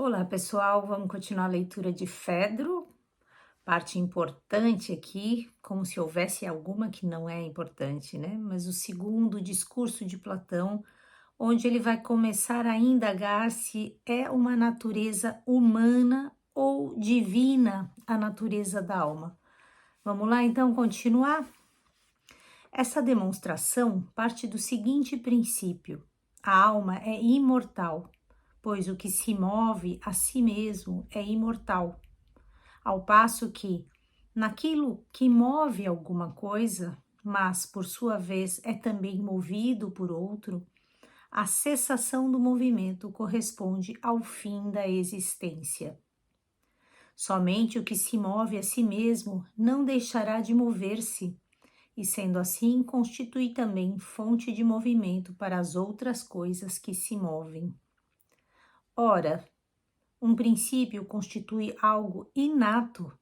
Olá, pessoal. Vamos continuar a leitura de Fedro. Parte importante aqui, como se houvesse alguma que não é importante, né? Mas o segundo discurso de Platão, onde ele vai começar a indagar se é uma natureza humana ou divina a natureza da alma. Vamos lá, então, continuar? Essa demonstração parte do seguinte princípio: a alma é imortal, pois o que se move a si mesmo é imortal, ao passo que, naquilo que move alguma coisa, mas por sua vez é também movido por outro, a cessação do movimento corresponde ao fim da existência. Somente o que se move a si mesmo não deixará de mover-se, e sendo assim, constitui também fonte de movimento para as outras coisas que se movem. Ora, um princípio constitui algo inato,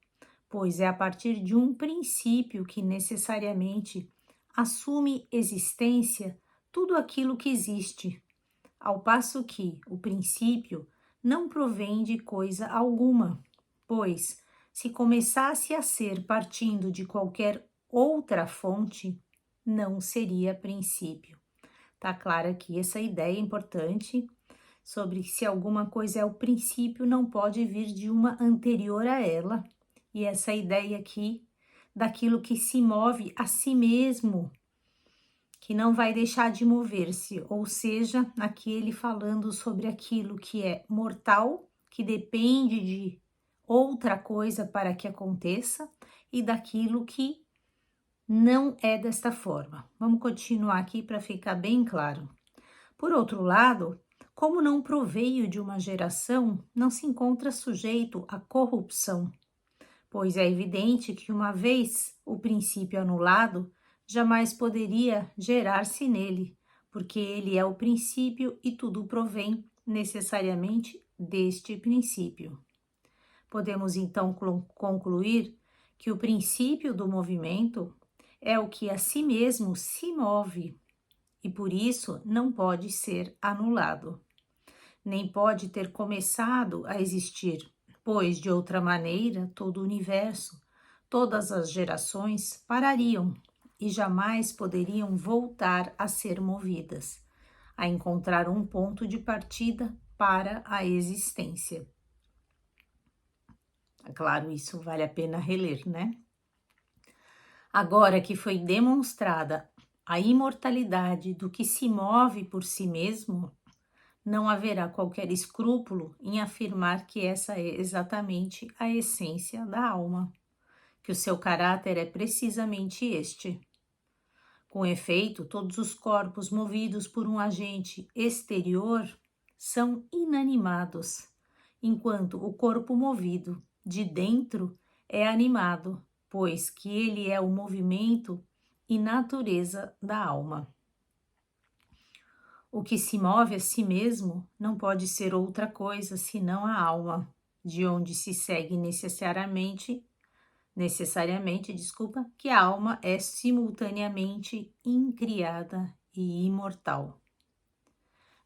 pois é a partir de um princípio que necessariamente assume existência tudo aquilo que existe, ao passo que o princípio não provém de coisa alguma, pois, se começasse a ser partindo de qualquer outra fonte, não seria princípio. Tá clara aqui essa ideia importante sobre se alguma coisa é o princípio, não pode vir de uma anterior a ela, e essa ideia aqui daquilo que se move a si mesmo, que não vai deixar de mover-se, ou seja, aqui ele falando sobre aquilo que é mortal, que depende de outra coisa para que aconteça, e daquilo que não é desta forma. Vamos continuar aqui para ficar bem claro. Por outro lado, como não proveio de uma geração, não se encontra sujeito à corrupção, pois é evidente que, uma vez o princípio anulado, jamais poderia gerar-se nele, porque ele é o princípio e tudo provém necessariamente deste princípio. Podemos então concluir que o princípio do movimento é o que a si mesmo se move e por isso não pode ser anulado, nem pode ter começado a existir, pois de outra maneira todo o universo, todas as gerações parariam e jamais poderiam voltar a ser movidas, a encontrar um ponto de partida para a existência. Claro, isso vale a pena reler, né? Agora que foi demonstrada a imortalidade do que se move por si mesmo, não haverá qualquer escrúpulo em afirmar que essa é exatamente a essência da alma, que o seu caráter é precisamente este. Com efeito, todos os corpos movidos por um agente exterior são inanimados, enquanto o corpo movido de dentro é animado, pois que ele é o movimento e natureza da alma. O que se move a si mesmo não pode ser outra coisa senão a alma, de onde se segue necessariamente, que a alma é simultaneamente incriada e imortal.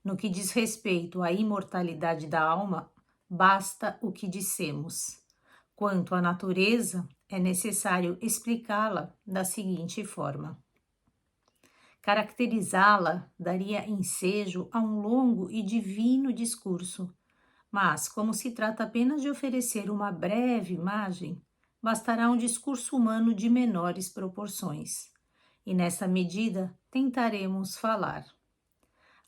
No que diz respeito à imortalidade da alma, basta o que dissemos. Quanto à natureza, é necessário explicá-la da seguinte forma. Caracterizá-la daria ensejo a um longo e divino discurso, mas, como se trata apenas de oferecer uma breve imagem, bastará um discurso humano de menores proporções, e nessa medida tentaremos falar.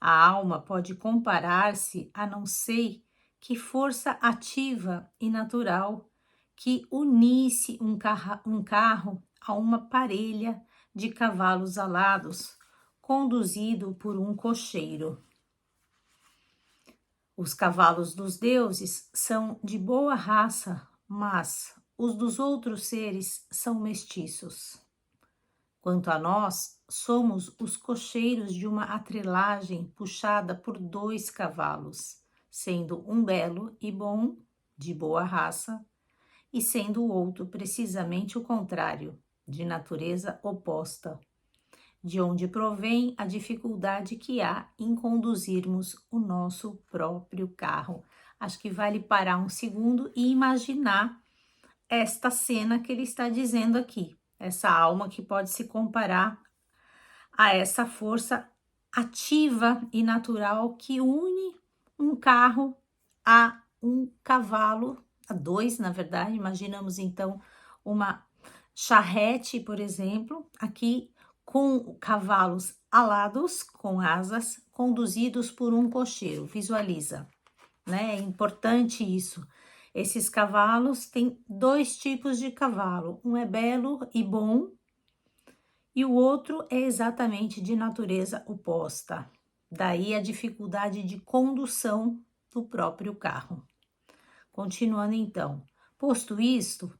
A alma pode comparar-se a não sei que força ativa e natural que unisse um carro a uma parelha de cavalos alados, conduzido por um cocheiro. Os cavalos dos deuses são de boa raça, mas os dos outros seres são mestiços. Quanto a nós, somos os cocheiros de uma atrelagem puxada por 2 cavalos, sendo um belo e bom, de boa raça, e sendo o outro precisamente o contrário, de natureza oposta, de onde provém a dificuldade que há em conduzirmos o nosso próprio carro. acho que vale parar um segundo e imaginar esta cena que ele está dizendo aqui, essa alma que pode se comparar a essa força ativa e natural que une um carro a um cavalo, a dois, na verdade. Imaginamos então uma charrete, por exemplo, aqui com cavalos alados, com asas, conduzidos por um cocheiro. Visualiza, né? É importante isso. Esses cavalos têm dois tipos de cavalo, um é belo e bom, e o outro é exatamente de natureza oposta. Daí a dificuldade de condução do próprio carro. Continuando então, posto isto,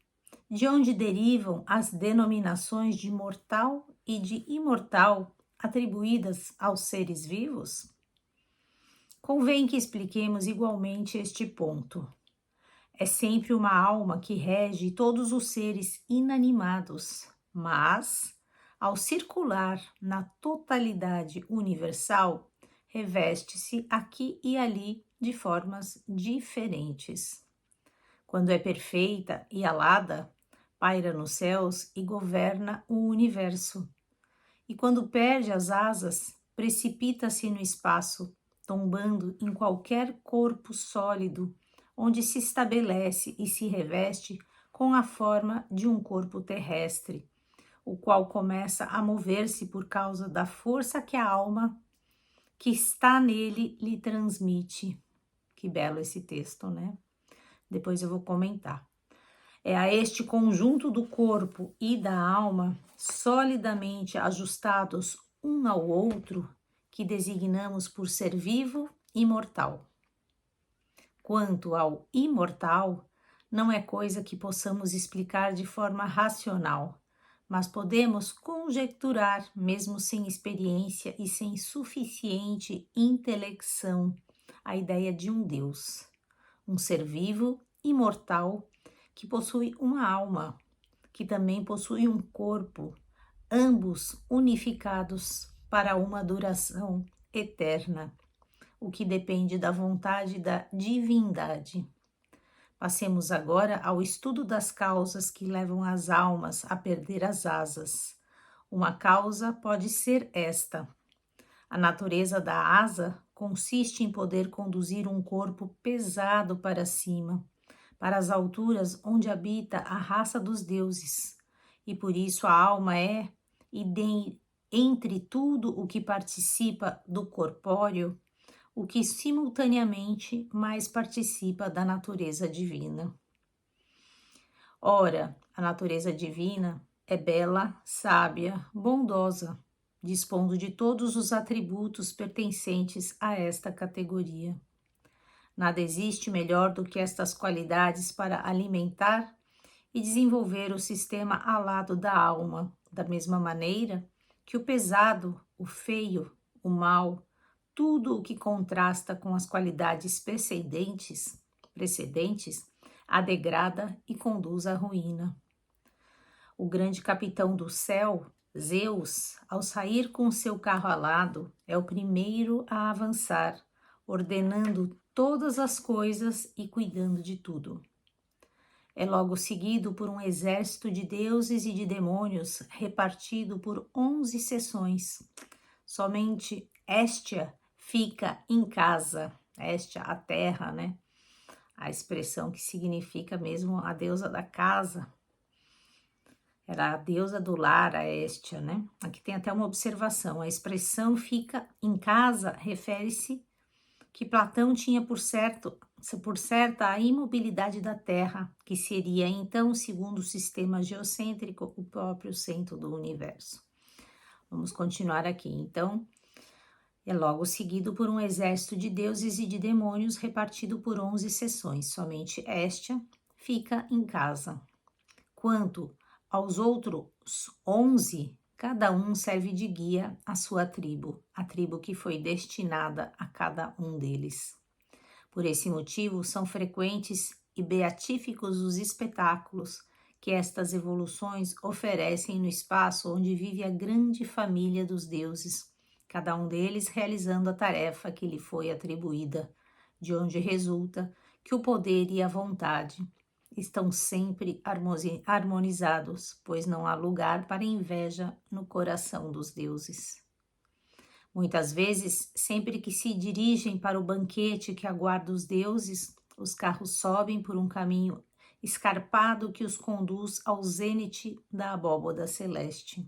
de onde derivam as denominações de mortal e de imortal atribuídas aos seres vivos? Convém que expliquemos igualmente este ponto. É sempre uma alma que rege todos os seres inanimados, mas, ao circular na totalidade universal, reveste-se aqui e ali de formas diferentes. Quando é perfeita e alada, paira nos céus e governa o universo. E quando perde as asas, precipita-se no espaço, tombando em qualquer corpo sólido, onde se estabelece e se reveste com a forma de um corpo terrestre, o qual começa a mover-se por causa da força que a alma que está nele lhe transmite. Que belo esse texto, né? Depois eu vou comentar. É a este conjunto do corpo e da alma, solidamente ajustados um ao outro, que designamos por ser vivo e mortal. Quanto ao imortal, não é coisa que possamos explicar de forma racional, mas podemos conjecturar, mesmo sem experiência e sem suficiente intelecção, a ideia de um Deus, um ser vivo, imortal, que possui uma alma, que também possui um corpo, ambos unificados para uma duração eterna, o que depende da vontade da divindade. Passemos agora ao estudo das causas que levam as almas a perder as asas. Uma causa pode ser esta: a natureza da asa consiste em poder conduzir um corpo pesado para cima, para as alturas onde habita a raça dos deuses, e por isso a alma é, entre tudo o que participa do corpóreo, o que simultaneamente mais participa da natureza divina. Ora, a natureza divina é bela, sábia, bondosa, dispondo de todos os atributos pertencentes a esta categoria. Nada existe melhor do que estas qualidades para alimentar e desenvolver o sistema alado da alma, da mesma maneira que o pesado, o feio, o mal, tudo o que contrasta com as qualidades precedentes, a degrada e conduz à ruína. O grande capitão do céu, Zeus, ao sair com seu carro alado, é o primeiro a avançar, ordenando todas as coisas e cuidando de tudo. É logo seguido por um exército de deuses e de demônios repartido por 11 seções. Somente Héstia fica em casa. Héstia, a terra, né? A expressão que significa mesmo a deusa da casa. Era a deusa do lar, a Héstia, né? Aqui tem até uma observação. A expressão fica em casa refere-se que Platão tinha por certa a imobilidade da Terra, que seria então, segundo o sistema geocêntrico, o próprio centro do universo. Vamos continuar aqui. Então, é logo seguido por um exército de deuses e de demônios repartido por 11 seções. Somente Héstia fica em casa. Quanto aos outros 11, cada um serve de guia à sua tribo, a tribo que foi destinada a cada um deles. Por esse motivo, são frequentes e beatíficos os espetáculos que estas evoluções oferecem no espaço onde vive a grande família dos deuses, cada um deles realizando a tarefa que lhe foi atribuída, de onde resulta que o poder e a vontade estão sempre harmonizados, pois não há lugar para inveja no coração dos deuses. Muitas vezes, sempre que se dirigem para o banquete que aguarda os deuses, os carros sobem por um caminho escarpado que os conduz ao zênite da abóboda celeste.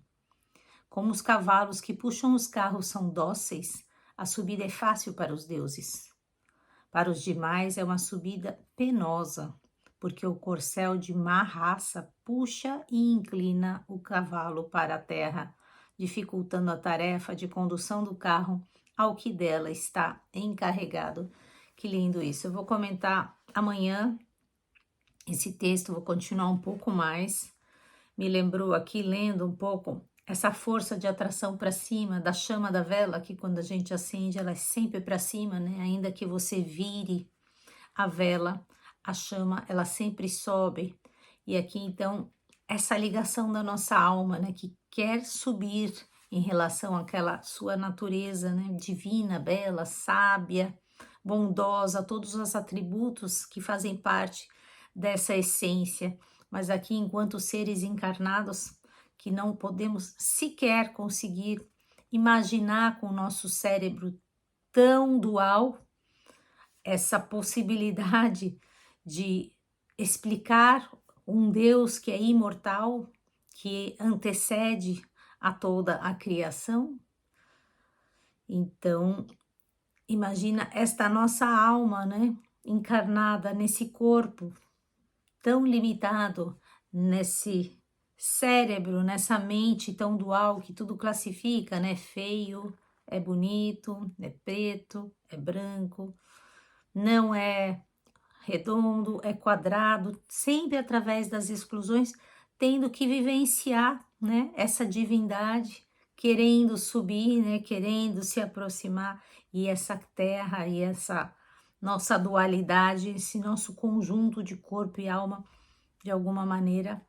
Como os cavalos que puxam os carros são dóceis, a subida é fácil para os deuses. Para os demais é uma subida penosa, porque o corcel de má raça puxa e inclina o cavalo para a terra, dificultando a tarefa de condução do carro ao que dela está encarregado. Que lindo isso! Eu vou comentar amanhã esse texto, vou continuar um pouco mais. Me lembrou aqui, lendo um pouco, essa força de atração para cima, da chama da vela, que quando a gente acende, ela é sempre para cima, né? Ainda que você vire a vela, a chama, ela sempre sobe. E aqui, então, essa ligação da nossa alma, né? Que quer subir em relação àquela sua natureza, né? Divina, bela, sábia, bondosa, todos os atributos que fazem parte dessa essência. Mas aqui, enquanto seres encarnados, que não podemos sequer conseguir imaginar com o nosso cérebro tão dual essa possibilidade de explicar um Deus que é imortal, que antecede a toda a criação. Então, imagina esta nossa alma, né, encarnada nesse corpo tão limitado, nesse cérebro, nessa mente tão dual que tudo classifica, né? Feio, é bonito, é preto, é branco, não é redondo, é quadrado, sempre através das exclusões, tendo que vivenciar, né? Essa divindade, querendo subir, né? Querendo se aproximar, e essa terra e essa nossa dualidade, esse nosso conjunto de corpo e alma, de alguma maneira,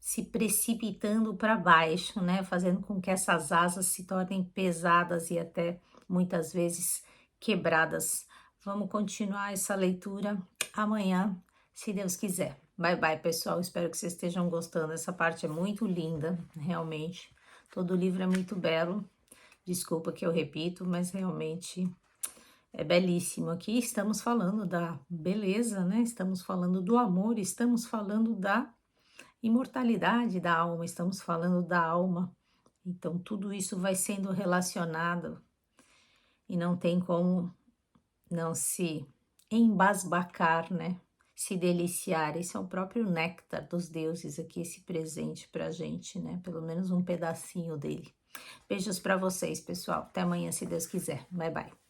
se precipitando para baixo, né? Fazendo com que essas asas se tornem pesadas e até muitas vezes quebradas. Vamos continuar essa leitura amanhã, se Deus quiser. Bye bye, pessoal. Espero que vocês estejam gostando. Essa parte é muito linda, realmente. Todo o livro é muito belo. Desculpa que eu repito, mas realmente é belíssimo. Aqui estamos falando da beleza, né? Estamos falando do amor, estamos falando da imortalidade da alma, estamos falando da alma. Então, tudo isso vai sendo relacionado e não tem como não se embasbacar, né? Se deliciar. Esse é o próprio néctar dos deuses aqui, esse presente pra gente, né? Pelo menos um pedacinho dele. Beijos para vocês, pessoal. Até amanhã, se Deus quiser. Bye, bye.